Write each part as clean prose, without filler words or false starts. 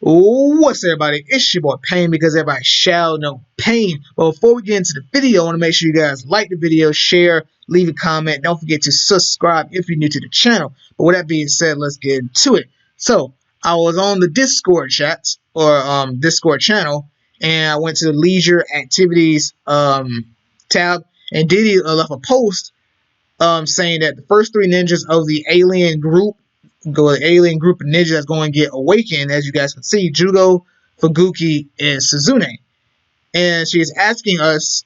What's up, everybody? It's your boy Pain, because everybody shall know pain. But before we get into the video, I want to make sure you guys like the video, share, leave a comment. Don't forget to subscribe if you're new to the channel. But with that being said, let's get into it. So I was on the Discord chat or Discord channel, and I went to the leisure activities tab, and Diddy left a post saying that the first three ninjas of the alien group of ninjas that's going to get awakened, as you guys can see, Jugo, Fuguki, and Suzune. And she is asking us,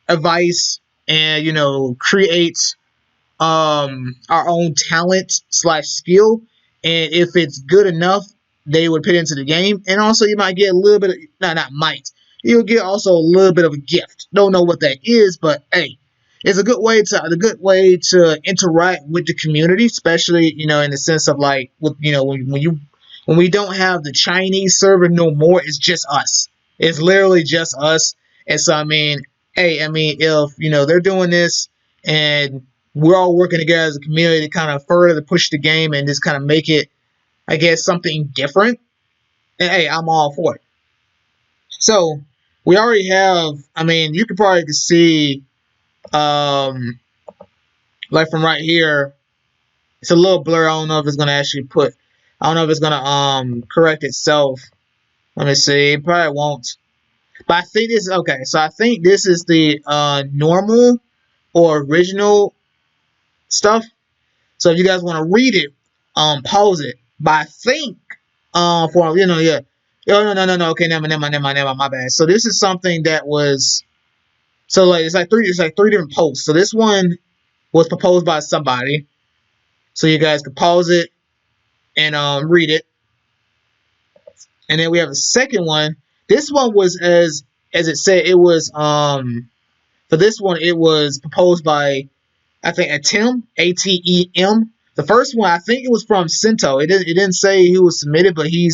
advice and, create our own talent slash skill. And if it's good enough, they would put it into the game. And also, you might get a little bit of, not might, you'll get also a little bit of a gift. Don't know what that is, but hey, it's a good way to interact with the community, especially in the sense of like when we don't have the Chinese server no more. It's just us. It's literally just us. And so if they're doing this and we're all working together as a community to kind of further to push the game and just kind of make it, I guess, something different, and hey, I'm all for it. So we already have. You could probably see. Like from right here, it's a little blur. I don't know if it's gonna actually I don't know if it's gonna correct itself. Let me see. It probably won't. But I think this is okay. So I think this is the normal or original stuff. So if you guys want to read it, pause it. But I think yeah. Oh no. Okay, never mind. My bad. So this is something that was. So it's like three different posts. So this one was proposed by somebody. So you guys can pause it and read it. And then we have a second one. This one was as it said, it was for this one it was proposed by, I think, Atem, Atem. The first one, I think it was from Sento. It didn't say who was submitted, but he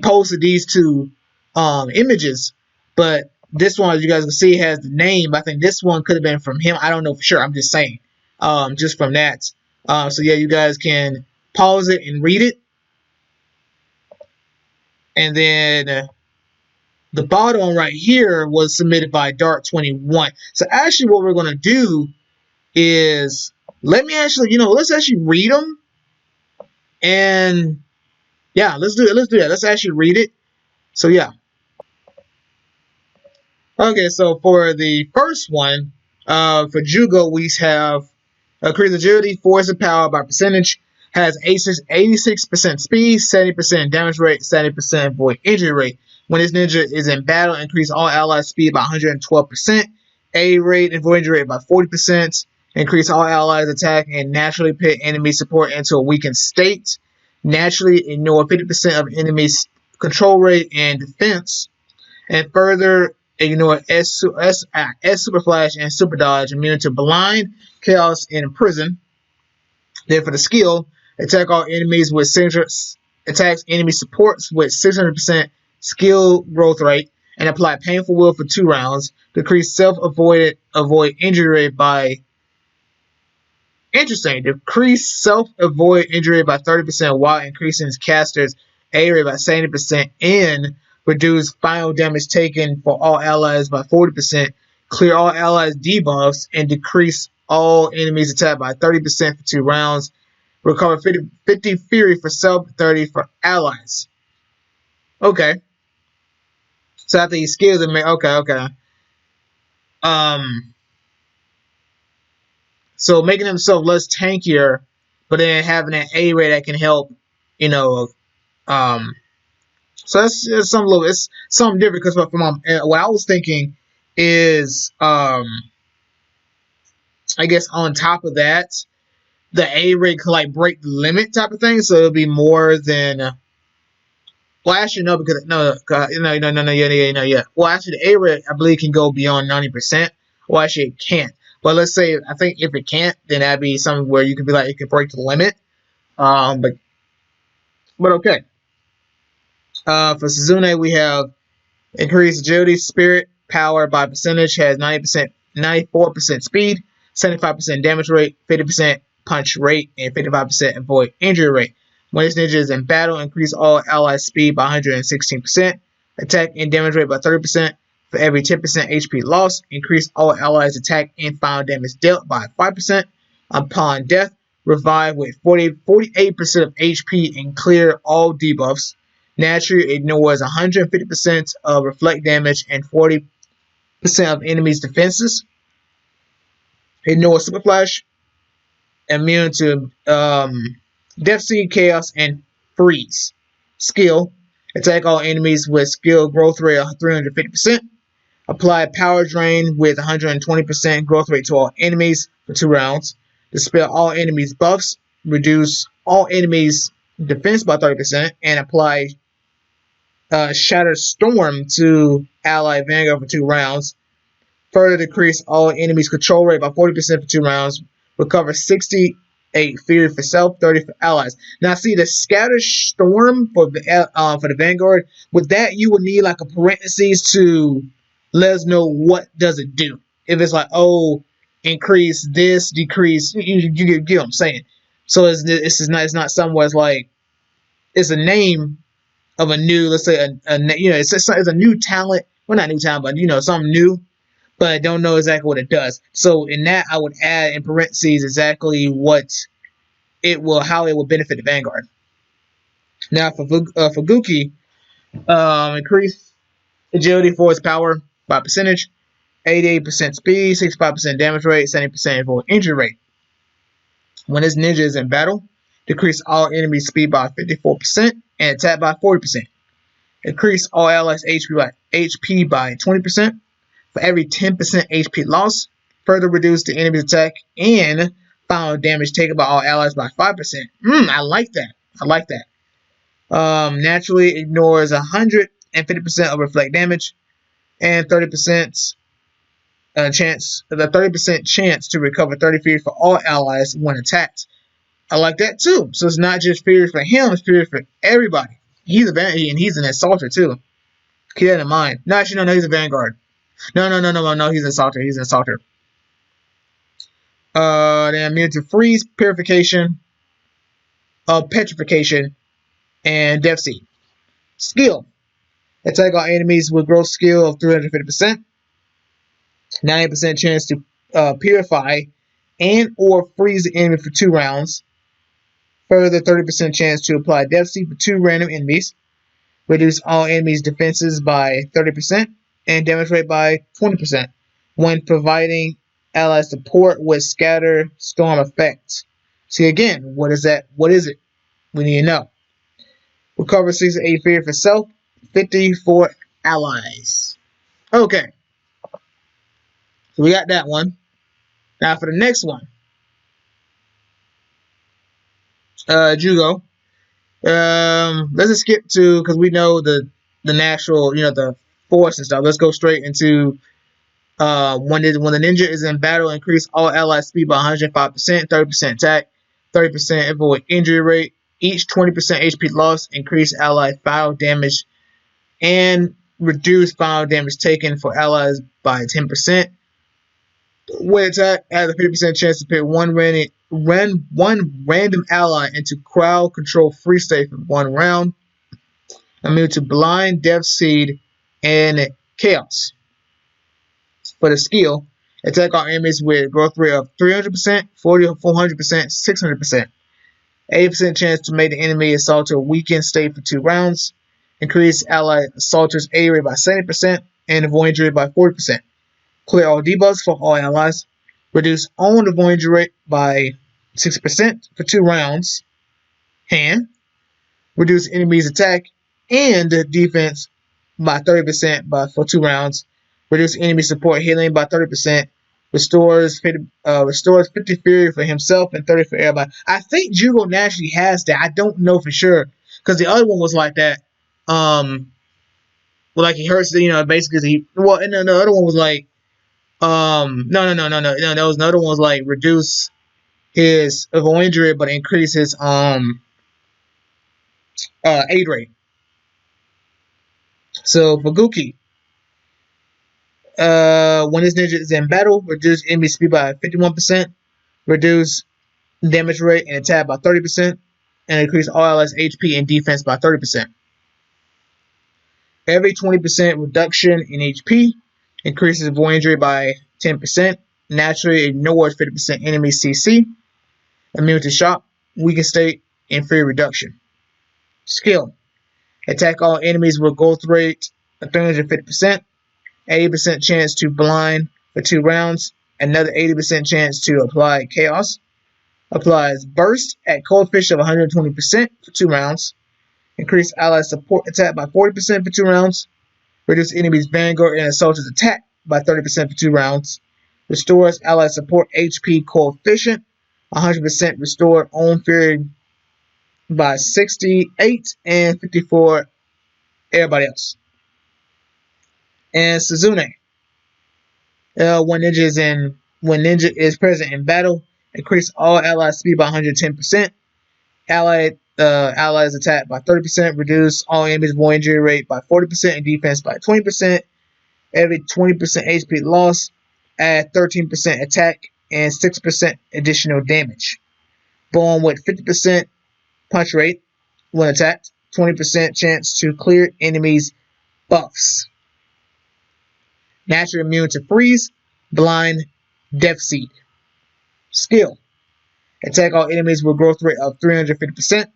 posted these two images. But this one, as you guys can see, has the name. I think this one could have been from him. I don't know for sure. I'm just saying. Just from that. So yeah, you guys can pause it and read it. And then the bottom one right here was submitted by Dart21. So actually what we're going to do is, let's actually read them. And yeah, let's do it. Let's actually read it. So yeah. Okay, so for the first one, for Jugo, we have increased agility, force, and power by percentage, has 86% speed, 70% damage rate, 70% avoid injury rate. When this ninja is in battle, increase all allies' speed by 112%, A rate and avoid injury rate by 40%, increase all allies' attack and naturally put enemy support into a weakened state, naturally ignore 50% of enemies' control rate and defense, and further ignore S Super Flash and Super Dodge, immune to Blind, Chaos, and Prison. Then for the skill, attack all enemies with attacks enemy supports with 600% skill growth rate, and apply Painful Will for 2 rounds. Decrease avoid injury rate by. Interesting. Decrease self-avoid injury rate by 30% while increasing its caster's A rate by 70%, and reduce final damage taken for all allies by 40%, clear all allies debuffs, and decrease all enemies attack by 30% for 2 rounds. Recover 50 Fury for self, 30 for allies. Okay. So after these skills, okay. So making himself less tankier, but then having an A rate that can help, So that's it's something different, because what I was thinking is, I guess on top of that, the A rate could like break the limit type of thing, so it'll be more than. Well, actually no, because no, yeah. Well, actually the A rate I believe can go beyond 90%. Well, actually it can't. But let's say I think if it can't, then that'd be something where you could be like it could break the limit. But okay. For Suzune, we have increased agility, spirit, power by percentage, has 94% speed, 75% damage rate, 50% punch rate, and 55% avoid injury rate. When this ninja is in battle, increase all allies' speed by 116%, attack and damage rate by 30%. For every 10% HP loss, increase all allies' attack and final damage dealt by 5%. Upon death, revive with 48% of HP and clear all debuffs. Naturally ignores 150% of reflect damage and 40% of enemies' defenses. Ignores Super Flash. Immune to Death Seed, Chaos, and Freeze. Skill. Attack all enemies with skill growth rate of 350%. Apply Power Drain with 120% growth rate to all enemies for 2 rounds. Dispel all enemies' buffs. Reduce all enemies' defense by 30%. And apply Shatter Storm to Ally Vanguard for 2 rounds. Further decrease all enemies' control rate by 40% for 2 rounds. Recover 68 Fury for self, 30 for allies. Now, see the Scatter Storm for the Vanguard. With that, you would need like a parentheses to let us know what does it do. If it's like, oh, increase this, decrease, you get what I'm saying. So it's not somewhere it's like it's a name of a new, let's say it's a new talent. Well, not new talent, but something new. But I don't know exactly what it does. So in that, I would add in parentheses exactly how it will benefit the Vanguard. Now for Fuguki, increase agility for its power by percentage, 88% speed, 65% damage rate, 70% for injury rate. When this ninja is in battle, decrease all enemy speed by 54% and attack by 40%. Increase all allies' HP by 20%. For every 10% HP loss, further reduce the enemy's attack and final damage taken by all allies by 5%. I like that. Naturally ignores 150% of reflect damage and 30% chance to recover 30 Fury for all allies when attacked. I like that too. So it's not just Fury for him; it's Fury for everybody. He's an assaulter too. Keep that in mind. No, actually, no, he's a Vanguard. No, he's an assaulter. They're immune to freeze, purification, petrification, and death seed. Skill. Attack all enemies with growth skill of 350%. 90% chance to purify and or freeze the enemy for 2 rounds. Further 30% chance to apply death seed for 2 random enemies. Reduce all enemies' defenses by 30% and damage rate by 20% when providing ally support with Scatter Storm effect. See again, what is that? What is it? We need to know. Recover 68 Fury for self, 50 for allies. Okay. So we got that one. Now for the next one. Jugo. Let's just skip to, because we know the natural, the force and stuff. Let's go straight into when the ninja is in battle, increase all allies speed by 105%, 30% attack, 30% avoid injury rate. Each 20% HP loss, increase ally final damage and reduce final damage taken for allies by 10%. When attack, has a 50% chance to pick one random ally into crowd control free state for 1 round. Immune to blind, death seed, and chaos. For the skill, attack all enemies with growth rate of 300%, 400%, 600%. 80% chance to make the enemy assaulter weakened state for 2 rounds. Increase ally assaulter's A rate by 70% and avoid injury by 40%. Clear all debuffs for all allies. Reduce own avoid injury rate by 6% for 2 rounds. Hand. Reduce enemy's attack and defense by 30% for 2 rounds. Reduce enemy support healing by 30%. Restores 50 Fury for himself and 30 for everybody. I think Jugo naturally has that. I don't know for sure, because the other one was like that. Like he hurts basically the other one was like no. That another one was like reduce his avoid injury but increase his aid rate. So Fuguki. When this ninja is in battle, reduce enemy speed by 51%, reduce damage rate and attack by 30%, and increase all allies' HP and defense by 30%. Every 20% reduction in HP increases avoid injury by 10%. Naturally ignores 50% enemy CC. Immune to shock, weaken state, and fear reduction. Skill. Attack all enemies with growth rate of 350%. 80% chance to blind for 2 rounds. Another 80% chance to apply chaos. Applies burst at coefficient of 120% for 2 rounds. Increase ally support attack by 40% for 2 rounds. Reduce enemy's vanguard and assault's attack by 30% for 2 rounds. Restores ally support HP coefficient 100% restored own fury by 68 and 54 everybody else. And Suzune. When ninja is present in battle, increase all allies speed by 110%. Allies attack by 30%. Reduce all enemies' war injury rate by 40% and defense by 20%. Every 20% HP loss, add 13% attack and 6% additional damage. Born with 50% punch rate when attacked. 20% chance to clear enemies' buffs. Naturally immune to freeze, blind, death seed. Skill. Attack all enemies with growth rate of 350%.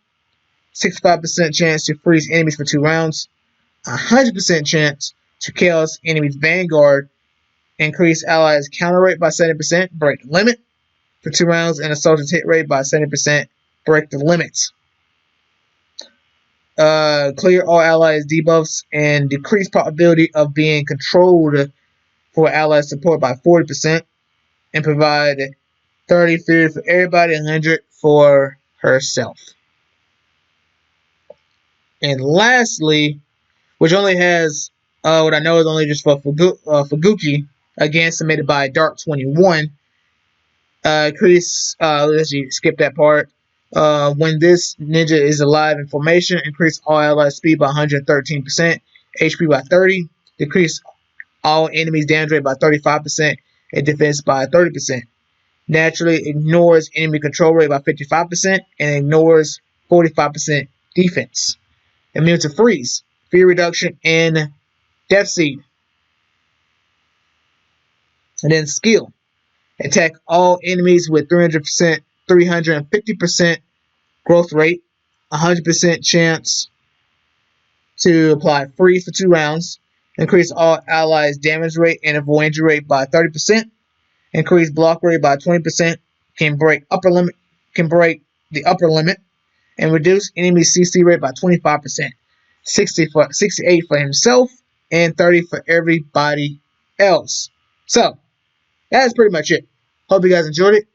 65% chance to freeze enemies for 2 rounds. 100% chance to chaos enemies' vanguard. Increase allies' counter rate by 70%. Break the limit for 2 rounds. And assault's hit rate by 70%. Break the limits. Clear all allies' debuffs and decrease probability of being controlled for allies support by 40%. And provide 30 fear for everybody and 100 for herself. And lastly, which only has what I know is only just for Fuguki, again submitted by Dark21. Increase, let's see, skip that part. When this ninja is alive in formation, increase all allies speed by 113%, HP by 30, decrease all enemies damage rate by 35%, and defense by 30%. Naturally ignores enemy control rate by 55% and ignores 45% defense. Immune to freeze, fear reduction, and death seed. And then skill. Attack all enemies with 350% growth rate, 100% chance to apply freeze for 2 rounds. Increase all allies' damage rate and avoid injury rate by 30%. Increase block rate by 20%. Can break the upper limit, and reduce enemy CC rate by 25%. 68 for himself, and 30 for everybody else. So, that's pretty much it. Hope you guys enjoyed it,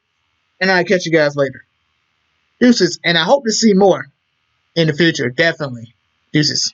and I'll catch you guys later. Deuces, and I hope to see more in the future, definitely. Deuces.